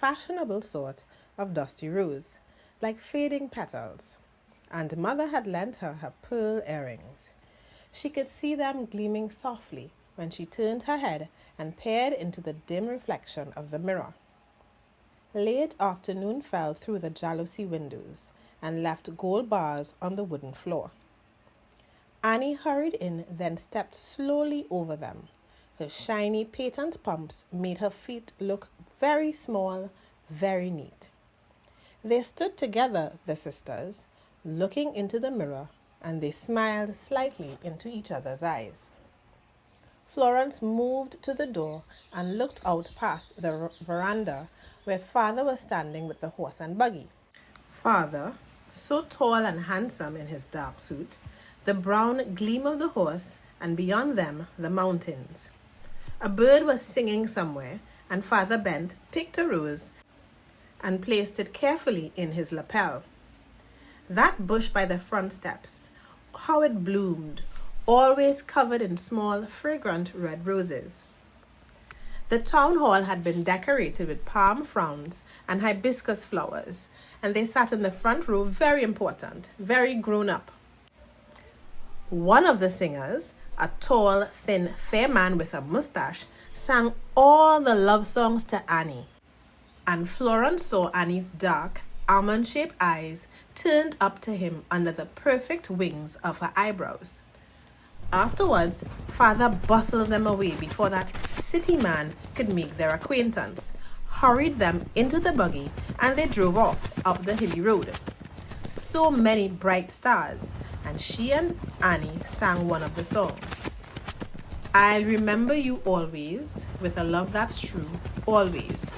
fashionable sort of dusty rose, like fading petals, and Mother had lent her her pearl earrings. She could see them gleaming softly when she turned her head and peered into the dim reflection of the mirror. Late afternoon fell through the jalousie windows and left gold bars on the wooden floor. Annie hurried in, then stepped slowly over them. Her shiny patent pumps made her feet look very small, very neat. They stood together, the sisters, looking into the mirror, and they smiled slightly into each other's eyes. Florence moved to the door and looked out past the veranda where Father was standing with the horse and buggy. Father, so tall and handsome in his dark suit, the brown gleam of the horse, and beyond them the mountains. A bird was singing somewhere, and Father bent, picked a rose, and placed it carefully in his lapel. That bush by the front steps, how it bloomed, always covered in small, fragrant red roses. The town hall had been decorated with palm fronds and hibiscus flowers, and they sat in the front row, very important, very grown up. One of the singers, a tall, thin, fair man with a mustache, sang all the love songs to Annie. And Florence saw Annie's dark, almond-shaped eyes turned up to him under the perfect wings of her eyebrows. Afterwards, Father bustled them away before that city man could make their acquaintance, hurried them into the buggy, and they drove off up the hilly road. So many bright stars, and she and Annie sang one of the songs. I'll remember you always, with a love that's true, always.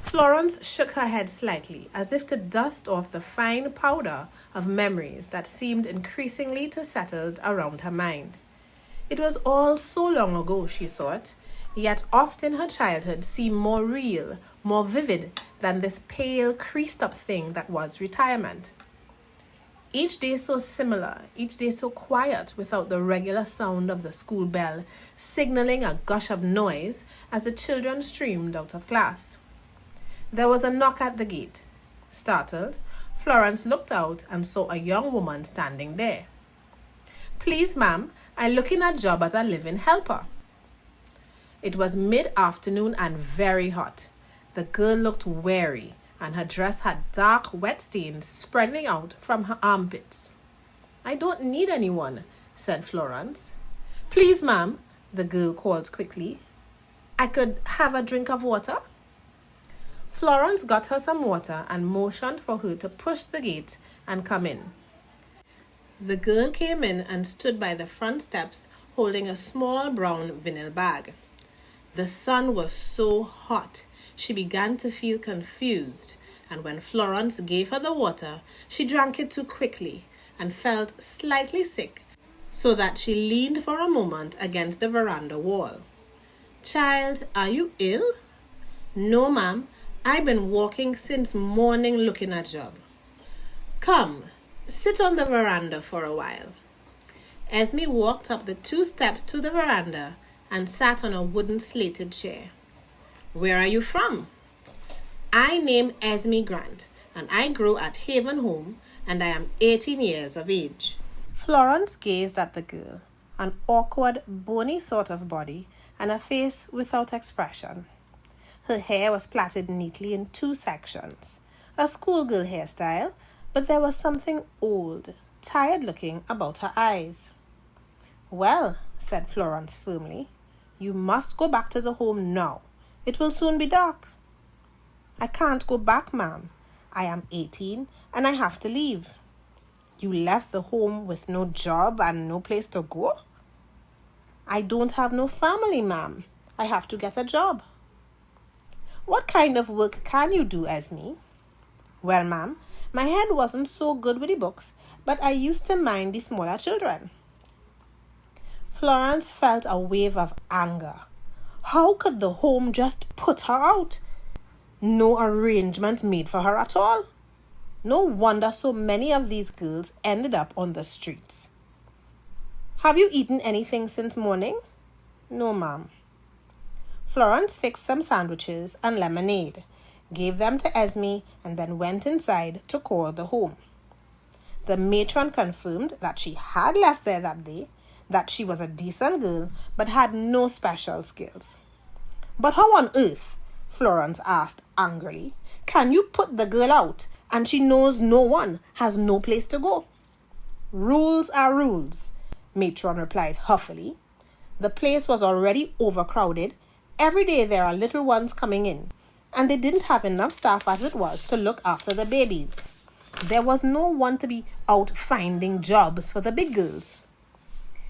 Florence shook her head slightly, as if to dust off the fine powder of memories that seemed increasingly to settle around her mind. It was all so long ago, she thought, yet often her childhood seemed more real, more vivid than this pale, creased-up thing that was retirement. Each day so similar, each day so quiet without the regular sound of the school bell signaling a gush of noise as the children streamed out of class. There was a knock at the gate. Startled, Florence looked out and saw a young woman standing there. Please, ma'am, I'm looking at a job as a living helper. It was mid-afternoon and very hot. The girl looked weary, and her dress had dark, wet stains spreading out from her armpits. I don't need anyone, said Florence. Please, ma'am, the girl called quickly. I could have a drink of water? Florence got her some water and motioned for her to push the gate and come in. The girl came in and stood by the front steps holding a small brown vinyl bag. The sun was so hot, she began to feel confused, and when Florence gave her the water, she drank it too quickly and felt slightly sick, so that she leaned for a moment against the veranda wall. Child, are you ill? No, ma'am. I've been walking since morning looking at job. Come, sit on the veranda for a while. Esme walked up the 2 steps to the veranda and sat on a wooden slated chair. Where are you from? I name Esme Grant, and I grow at Haven Home, and I am 18 years of age. Florence gazed at the girl, an awkward, bony sort of body, and a face without expression. Her hair was plaited neatly in 2 sections, a schoolgirl hairstyle, but there was something old, tired-looking about her eyes. Well, said Florence firmly, you must go back to the home now. It will soon be dark. I can't go back, ma'am. I am 18 and I have to leave. You left the home with no job and no place to go? I don't have no family, ma'am. I have to get a job. What kind of work can you do, Esme? Well, ma'am, my head wasn't so good with the books, but I used to mind the smaller children. Florence felt a wave of anger. How could the home just put her out? No arrangements made for her at all. No wonder so many of these girls ended up on the streets. Have you eaten anything since morning? No, ma'am. Florence fixed some sandwiches and lemonade, gave them to Esme, and then went inside to call the home. The matron confirmed that she had left there that day, that she was a decent girl, but had no special skills. "But how on earth," Florence asked angrily, "can you put the girl out and she knows no one, has no place to go?" "Rules are rules," matron replied huffily. "The place was already overcrowded. Every day there are little ones coming in, and they didn't have enough staff as it was to look after the babies. There was no one to be out finding jobs for the big girls.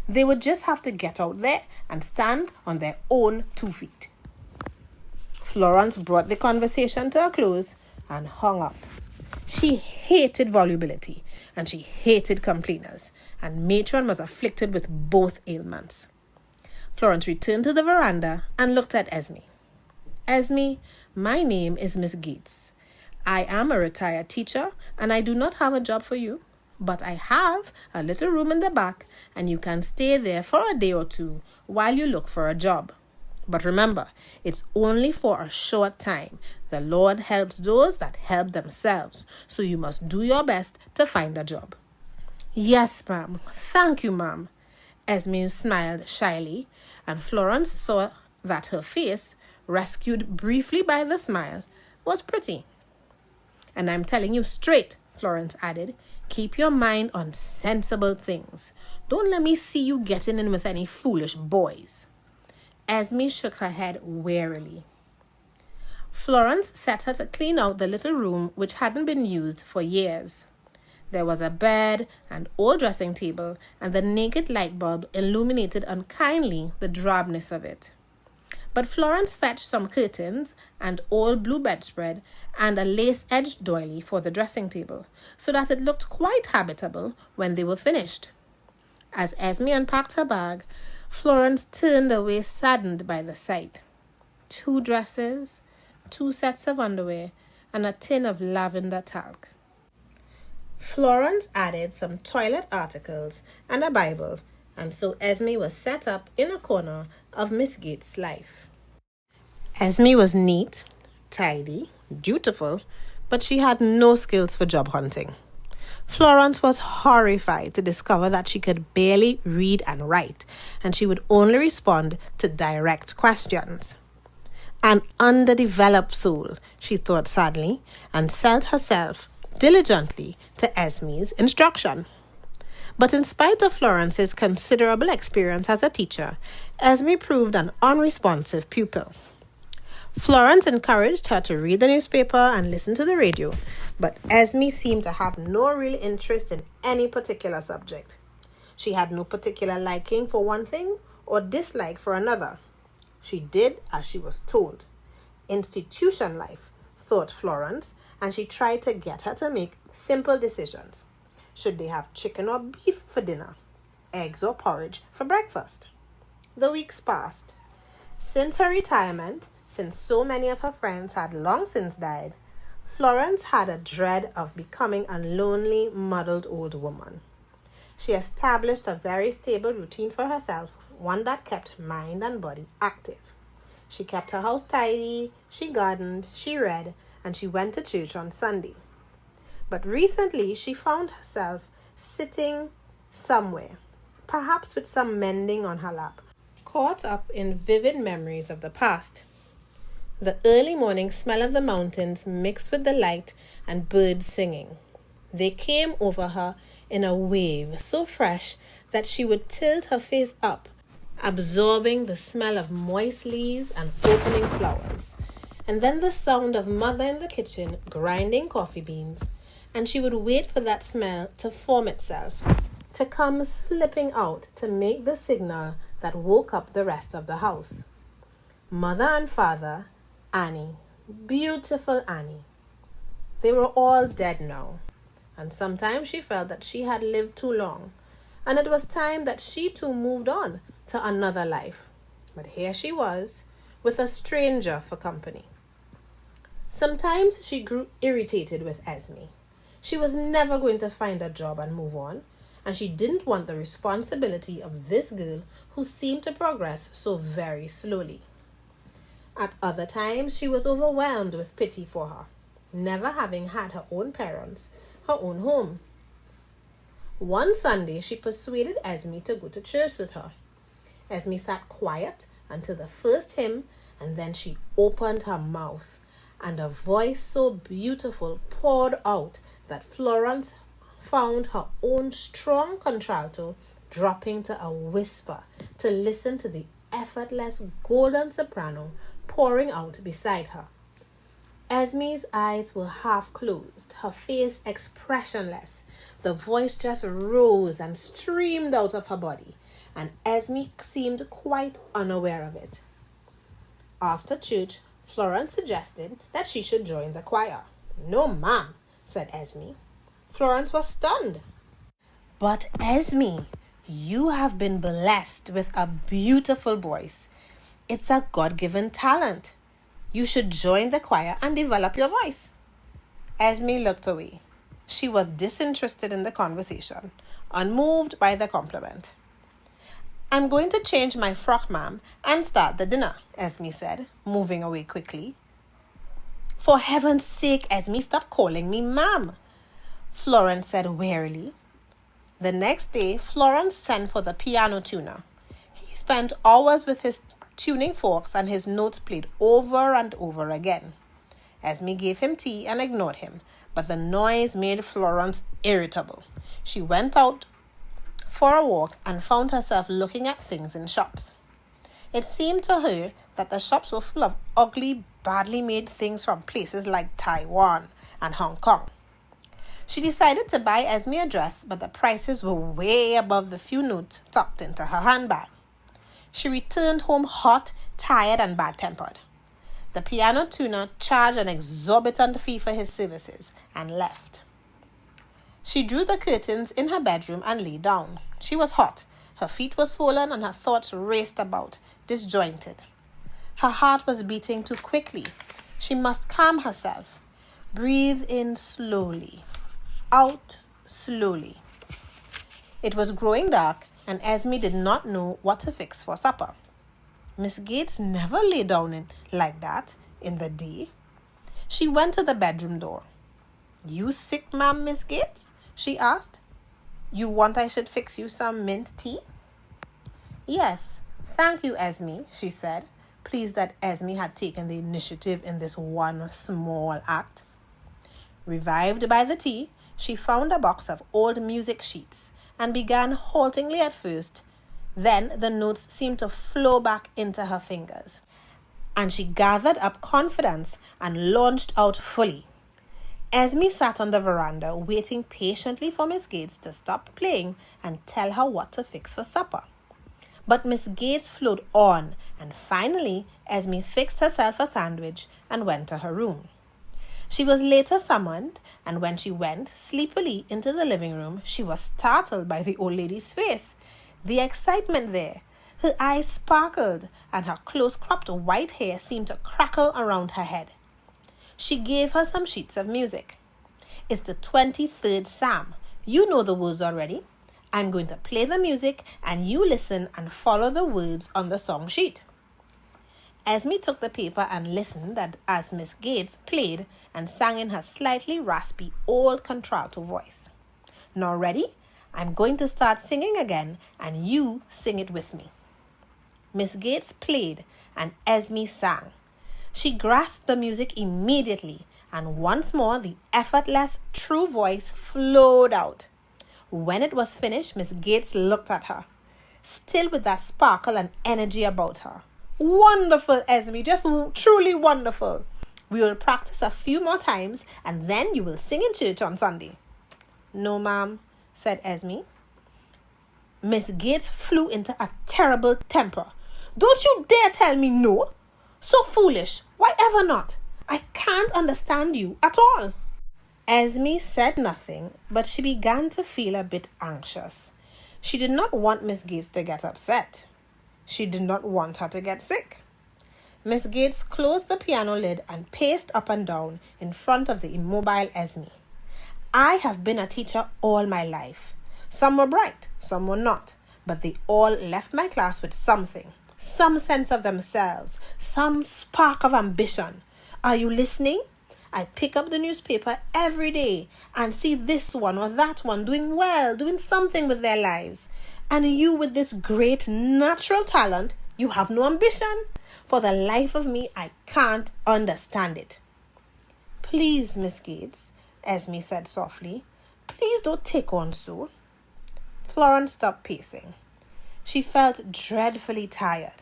They would just have to get out there and stand on their own 2 feet." Florence brought the conversation to a close and hung up. She hated volubility and she hated complainers, and matron was afflicted with both ailments. Florence returned to the veranda and looked at Esme. "Esme, my name is Miss Gates. I am a retired teacher and I do not have a job for you, but I have a little room in the back and you can stay there for a day or two while you look for a job. But remember, it's only for a short time. The Lord helps those that help themselves, so you must do your best to find a job." "Yes, ma'am. Thank you, ma'am." Esme smiled shyly, and Florence saw that her face, rescued briefly by the smile, was pretty. "And I'm telling you straight," Florence added, "keep your mind on sensible things. Don't let me see you getting in with any foolish boys." Esme shook her head wearily. Florence set her to clean out the little room which hadn't been used for years. There was a bed, an old dressing table, and the naked light bulb illuminated unkindly the drabness of it. But Florence fetched some curtains, an old blue bedspread, and a lace-edged doily for the dressing table, so that it looked quite habitable when they were finished. As Esme unpacked her bag, Florence turned away saddened by the sight. 2 dresses, 2 sets of underwear, and a tin of lavender talc. Florence added some toilet articles and a Bible, and so Esme was set up in a corner of Miss Gates' life. Esme was neat, tidy, dutiful, but she had no skills for job hunting. Florence was horrified to discover that she could barely read and write, and she would only respond to direct questions. "An underdeveloped soul," she thought sadly, and set herself diligently to Esme's instruction. But in spite of Florence's considerable experience as a teacher, Esme proved an unresponsive pupil. Florence encouraged her to read the newspaper and listen to the radio, but Esme seemed to have no real interest in any particular subject. She had no particular liking for one thing or dislike for another. She did as she was told. Institution life, thought Florence, and she tried to get her to make simple decisions. Should they have chicken or beef for dinner? Eggs or porridge for breakfast? The weeks passed. Since her retirement, since so many of her friends had long since died, Florence had a dread of becoming a lonely, muddled old woman. She established a very stable routine for herself, one that kept mind and body active. She kept her house tidy, she gardened, she read, and she went to church on Sunday. But recently she found herself sitting somewhere, perhaps with some mending on her lap, caught up in vivid memories of the past. The early morning smell of the mountains mixed with the light and birds singing. They came over her in a wave so fresh that she would tilt her face up, absorbing the smell of moist leaves and opening flowers, and then the sound of mother in the kitchen grinding coffee beans, and she would wait for that smell to form itself, to come slipping out to make the signal that woke up the rest of the house. Mother and father, Annie, beautiful Annie. They were all dead now, and sometimes she felt that she had lived too long, and it was time that she too moved on to another life. But here she was, with a stranger for company. Sometimes she grew irritated with Esme. She was never going to find a job and move on, and she didn't want the responsibility of this girl who seemed to progress so very slowly. At other times, she was overwhelmed with pity for her, never having had her own parents, her own home. One Sunday, she persuaded Esme to go to church with her. Esme sat quiet until the first hymn, and then she opened her mouth, and a voice so beautiful poured out that Florence found her own strong contralto dropping to a whisper to listen to the effortless golden soprano pouring out beside her. Esme's eyes were half closed, her face expressionless. The voice just rose and streamed out of her body, and Esme seemed quite unaware of it. After church, Florence suggested that she should join the choir. "No, ma'am," said Esme. Florence was stunned. "But Esme, you have been blessed with a beautiful voice. It's a God-given talent. You should join the choir and develop your voice." Esme looked away. She was disinterested in the conversation, unmoved by the compliment. "I'm going to change my frock, ma'am, and start the dinner," Esme said, moving away quickly. "For heaven's sake, Esme, stop calling me ma'am," Florence said wearily. The next day, Florence sent for the piano tuner. He spent hours with his tuning forks and his notes played over and over again. Esme gave him tea and ignored him, but the noise made Florence irritable. She went out for a walk and found herself looking at things in shops. It seemed to her that the shops were full of ugly, badly made things from places like Taiwan and Hong Kong. She decided to buy Esme a dress, but the prices were way above the few notes tucked into her handbag. She returned home hot, tired, and bad-tempered. The piano tuner charged an exorbitant fee for his services and left. She drew the curtains in her bedroom and lay down. She was hot. Her feet were swollen and her thoughts raced about, disjointed. Her heart was beating too quickly. She must calm herself. Breathe in slowly. Out slowly. It was growing dark and Esme did not know what to fix for supper. Miss Gates never lay down like that in the day. She went to the bedroom door. "You sick, ma'am, Miss Gates?" she asked. "You want I should fix you some mint tea?" "Yes, thank you, Esme," she said, pleased that Esme had taken the initiative in this one small act. Revived by the tea, she found a box of old music sheets and began haltingly at first. Then the notes seemed to flow back into her fingers, and she gathered up confidence and launched out fully. Esme sat on the veranda waiting patiently for Miss Gates to stop playing and tell her what to fix for supper. But Miss Gates flowed on, and finally Esme fixed herself a sandwich and went to her room. She was later summoned, and when she went sleepily into the living room, she was startled by the old lady's face. The excitement there. Her eyes sparkled, and her close-cropped white hair seemed to crackle around her head. She gave her some sheets of music. "It's the 23rd Psalm. You know the words already. I'm going to play the music, and you listen and follow the words on the song sheet." Esme took the paper and listened as Miss Gates played and sang in her slightly raspy old contralto voice. "Now ready? I'm going to start singing again, and you sing it with me." Miss Gates played, and Esme sang. She grasped the music immediately, and once more the effortless, true voice flowed out. When it was finished, Miss Gates looked at her, still with that sparkle and energy about her. "Wonderful, Esme, just truly wonderful. We will practice a few more times, and then you will sing in church on Sunday." "No, ma'am," said Esme. Miss Gates flew into a terrible temper. "Don't you dare tell me no! So foolish! Why ever not? I can't understand you at all." Esme said nothing, but she began to feel a bit anxious. She did not want Miss Gates to get upset. She did not want her to get sick. Miss Gates closed the piano lid and paced up and down in front of the immobile Esme. "I have been a teacher all my life. Some were bright, some were not, but they all left my class with something. some sense of themselves, some spark of ambition. Are you listening? I pick up the newspaper every day and see this one or that one doing well, doing something with their lives. And you with this great natural talent, you have no ambition. For the life of me, I can't understand it. Please, Miss Gates, Esme said softly, please don't take on so. Florence stopped pacing. She felt dreadfully tired.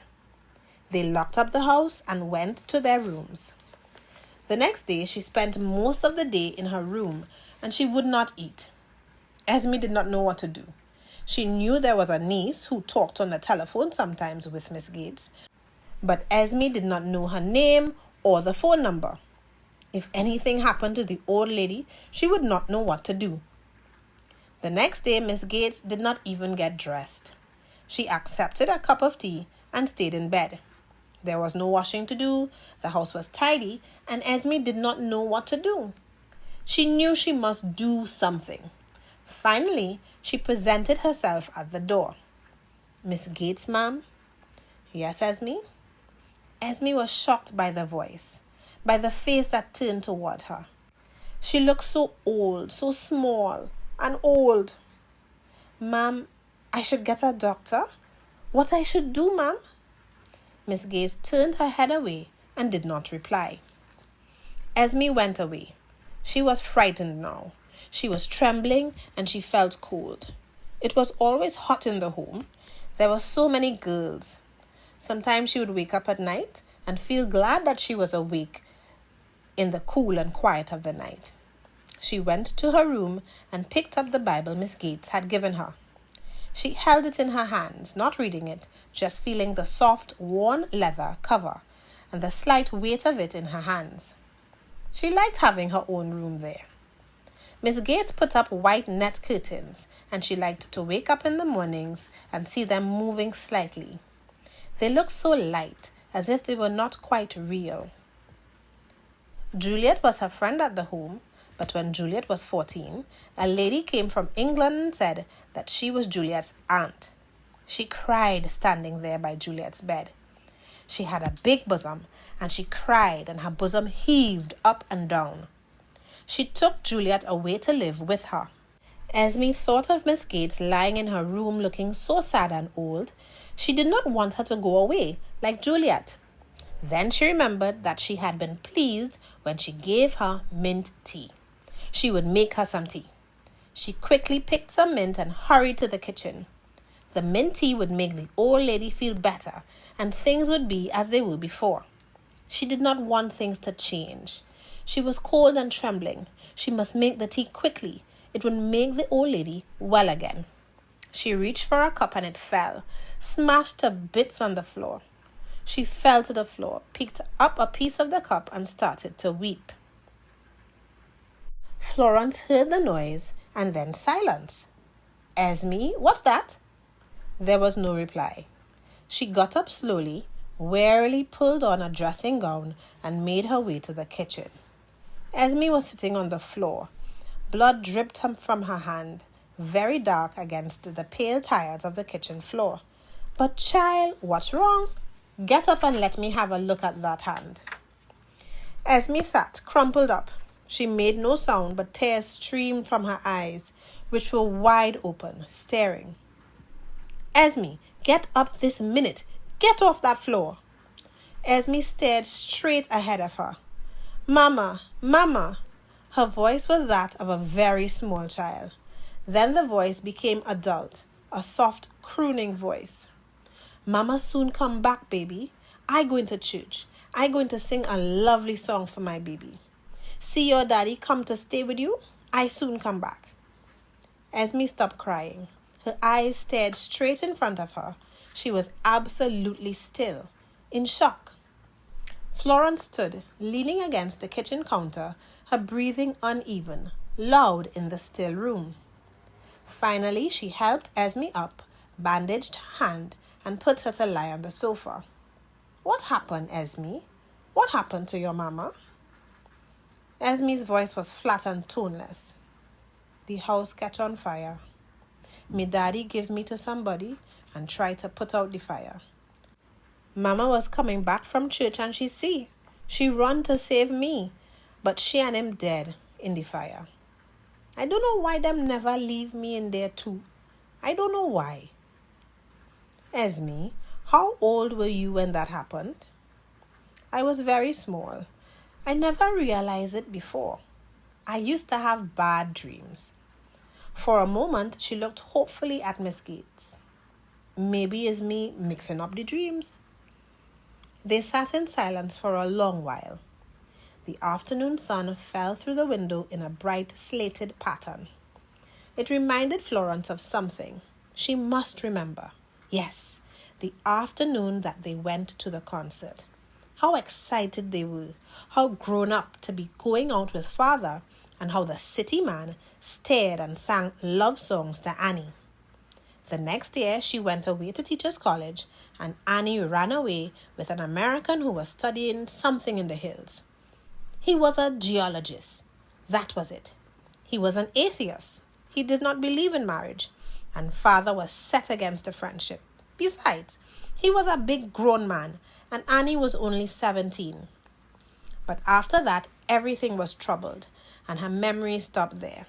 They locked up the house and went to their rooms. The next day, she spent most of the day in her room and she would not eat. Esme did not know what to do. She knew there was a niece who talked on the telephone sometimes with Miss Gates, but Esme did not know her name or the phone number. If anything happened to the old lady, she would not know what to do. The next day, Miss Gates did not even get dressed. She accepted a cup of tea and stayed in bed. There was no washing to do, the house was tidy, and Esme did not know what to do. She knew she must do something. Finally, she presented herself at the door. Miss Gates, ma'am? Yes, Esme? Esme was shocked by the voice, by the face that turned toward her. She looked so old, so small and old. Ma'am, I should get a doctor? What I should do, ma'am? Miss Gates turned her head away and did not reply. Esme went away. She was frightened now. She was trembling and she felt cold. It was always hot in the home. There were so many girls. Sometimes she would wake up at night and feel glad that she was awake in the cool and quiet of the night. She went to her room and picked up the Bible Miss Gates had given her. She held it in her hands, not reading it, just feeling the soft, worn leather cover and the slight weight of it in her hands. She liked having her own room there. Miss Gates put up white net curtains, and she liked to wake up in the mornings and see them moving slightly. They looked so light, as if they were not quite real. Juliet was her friend at the home, but when Juliet was 14, a lady came from England and said that she was Juliet's aunt. She cried standing there by Juliet's bed. She had a big bosom, and she cried, and her bosom heaved up and down. She took Juliet away to live with her. Esme thought of Miss Gates lying in her room looking so sad and old. She did not want her to go away like Juliet. Then she remembered that she had been pleased when she gave her mint tea. She would make her some tea. She quickly picked some mint and hurried to the kitchen. The mint tea would make the old lady feel better, and things would be as they were before. She did not want things to change. She was cold and trembling. She must make the tea quickly. It would make the old lady well again. She reached for a cup and it fell, smashed to bits on the floor. She fell to the floor, picked up a piece of the cup and started to weep. Florence heard the noise and then silence. Esme, what's that? There was no reply. She got up slowly, wearily pulled on a dressing gown and made her way to the kitchen. Esme was sitting on the floor. Blood dripped from her hand, very dark against the pale tiles of the kitchen floor. But child, what's wrong? Get up and let me have a look at that hand. Esme sat, crumpled up. She made no sound, but tears streamed from her eyes, which were wide open, staring. Esme, get up this minute. Get off that floor. Esme stared straight ahead of her. Mama, Mama. Her voice was that of a very small child. Then the voice became adult, a soft, crooning voice. Mama soon come back, baby. I going to church. I going to sing a lovely song for my baby. See your daddy come to stay with you? I soon come back. Esme stopped crying. Her eyes stared straight in front of her. She was absolutely still, in shock. Florence stood, leaning against the kitchen counter, her breathing uneven, loud in the still room. Finally, she helped Esme up, bandaged her hand, and put her to lie on the sofa. What happened, Esme? What happened to your mama? Esme's voice was flat and toneless. The house catch on fire. Me daddy give me to somebody and try to put out the fire. Mama was coming back from church and she run to save me, but she and him dead in the fire. I don't know why them never leave me in there too. I don't know why. Esme, how old were you when that happened? I was very small. I never realized it before. I used to have bad dreams. For a moment, she looked hopefully at Miss Gates. Maybe it's me mixing up the dreams. They sat in silence for a long while. The afternoon sun fell through the window in a bright slated pattern. It reminded Florence of something. She must remember. Yes, the afternoon that they went to the concert. How excited they were, how grown up to be going out with father, and how the city man stared and sang love songs to Annie. The next year, she went away to Teachers College, and Annie ran away with an American who was studying something in the hills. He was a geologist. That was it. He was an atheist. He did not believe in marriage, and father was set against the friendship. Besides, he was a big grown man, and Annie was only 17. But after that, everything was troubled, and her memories stopped there.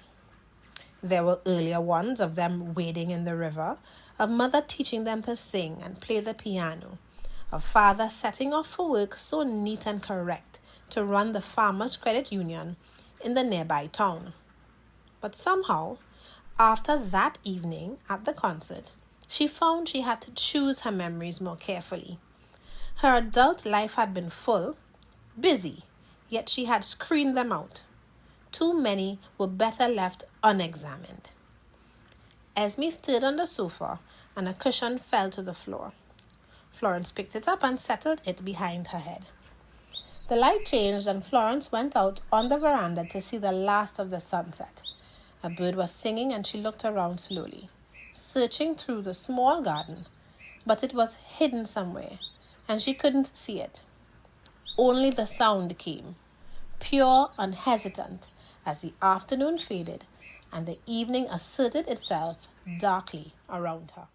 There were earlier ones of them wading in the river, of mother teaching them to sing and play the piano, of father setting off for work so neat and correct to run the Farmers Credit Union in the nearby town. But somehow, after that evening at the concert, she found she had to choose her memories more carefully. Her adult life had been full, busy, yet she had screened them out. Too many were better left unexamined. Esme stood on the sofa and a cushion fell to the floor. Florence picked it up and settled it behind her head. The light changed and Florence went out on the veranda to see the last of the sunset. A bird was singing and she looked around slowly, searching through the small garden, but it was hidden somewhere and she couldn't see it. Only the sound came, pure and hesitant, as the afternoon faded and the evening asserted itself darkly around her.